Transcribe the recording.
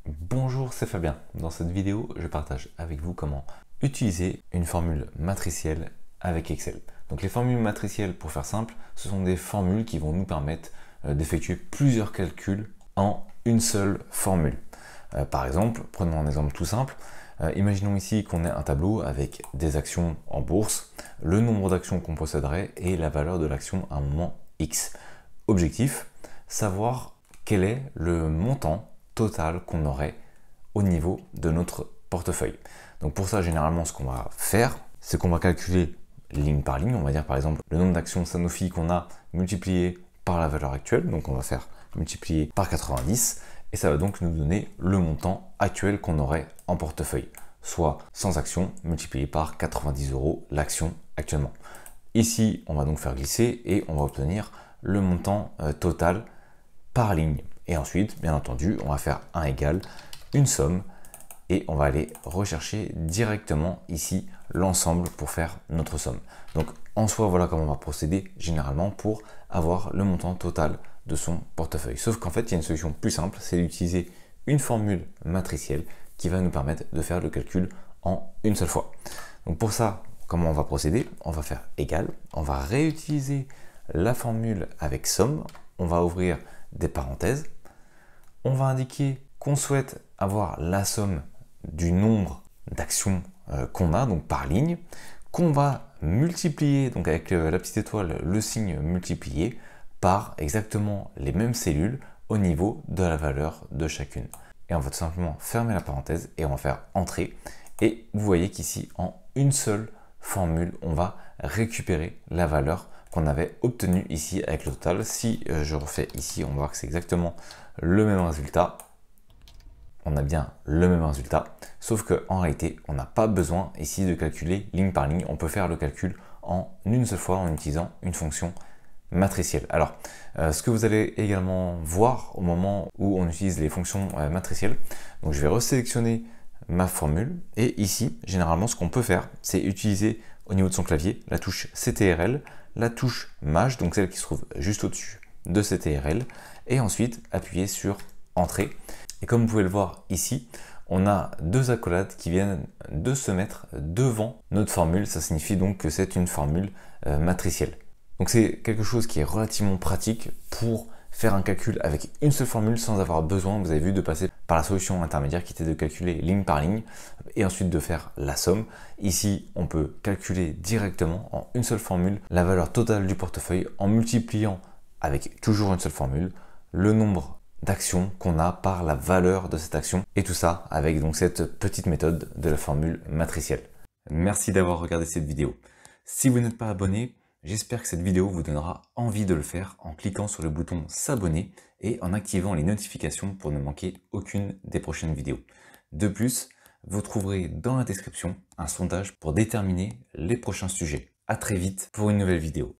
Bonjour, c'est Fabien. Dans cette vidéo, je partage avec vous comment utiliser une formule matricielle avec Excel. Donc les formules matricielles, pour faire simple, ce sont des formules qui vont nous permettre d'effectuer plusieurs calculs en une seule formule. Par exemple, prenons un exemple tout simple. Imaginons ici qu'on ait un tableau avec des actions en bourse, le nombre d'actions qu'on posséderait et la valeur de l'action à un moment X. Objectif, savoir quel est le montant total qu'on aurait au niveau de notre portefeuille. Donc pour ça, généralement, ce qu'on va faire, c'est qu'on va calculer ligne par ligne. On va dire par exemple le nombre d'actions Sanofi qu'on a multiplié par la valeur actuelle. Donc on va faire multiplier par 90 et ça va donc nous donner le montant actuel qu'on aurait en portefeuille, soit 100 actions multiplié par 90 € l'action actuellement. Ici, on va donc faire glisser et on va obtenir le montant total par ligne. Et ensuite, bien entendu, on va faire 1 égale une somme et on va aller rechercher directement ici l'ensemble pour faire notre somme. Donc en soi, voilà comment on va procéder généralement pour avoir le montant total de son portefeuille. Sauf qu'en fait, il y a une solution plus simple, c'est d'utiliser une formule matricielle qui va nous permettre de faire le calcul en une seule fois. Donc pour ça, comment on va procéder? On va faire égal, on va réutiliser la formule avec somme, on va ouvrir des parenthèses, on va indiquer qu'on souhaite avoir la somme du nombre d'actions qu'on a, donc par ligne, qu'on va multiplier, donc avec la petite étoile, le signe multiplié, par exactement les mêmes cellules au niveau de la valeur de chacune. Et on va tout simplement fermer la parenthèse et on va faire entrer. Et vous voyez qu'ici, en une seule formule, on va récupérer la valeur qu'on avait obtenue ici avec le total. Si je refais ici, on va voir que c'est exactement le même résultat. On a bien le même résultat, sauf qu'en réalité, on n'a pas besoin ici de calculer ligne par ligne. On peut faire le calcul en une seule fois en utilisant une fonction matricielle. Alors, ce que vous allez également voir au moment où on utilise les fonctions matricielles, donc je vais resélectionner ma formule et ici, généralement, ce qu'on peut faire, c'est utiliser au niveau de son clavier la touche CTRL, la touche Maj, donc celle qui se trouve juste au-dessus de CTRL, et ensuite appuyer sur Entrée. Et comme vous pouvez le voir ici, on a deux accolades qui viennent de se mettre devant notre formule. Ça signifie donc que c'est une formule matricielle. Donc c'est quelque chose qui est relativement pratique pour faire un calcul avec une seule formule sans avoir besoin, vous avez vu, de passer par la solution intermédiaire qui était de calculer ligne par ligne et ensuite de faire la somme. Ici, on peut calculer directement en une seule formule la valeur totale du portefeuille en multipliant avec toujours une seule formule le nombre d'actions qu'on a par la valeur de cette action, et tout ça avec donc cette petite méthode de la formule matricielle. Merci d'avoir regardé cette vidéo. Si vous n'êtes pas abonné, j'espère que cette vidéo vous donnera envie de le faire en cliquant sur le bouton s'abonner et en activant les notifications pour ne manquer aucune des prochaines vidéos. De plus, vous trouverez dans la description un sondage pour déterminer les prochains sujets. À très vite pour une nouvelle vidéo.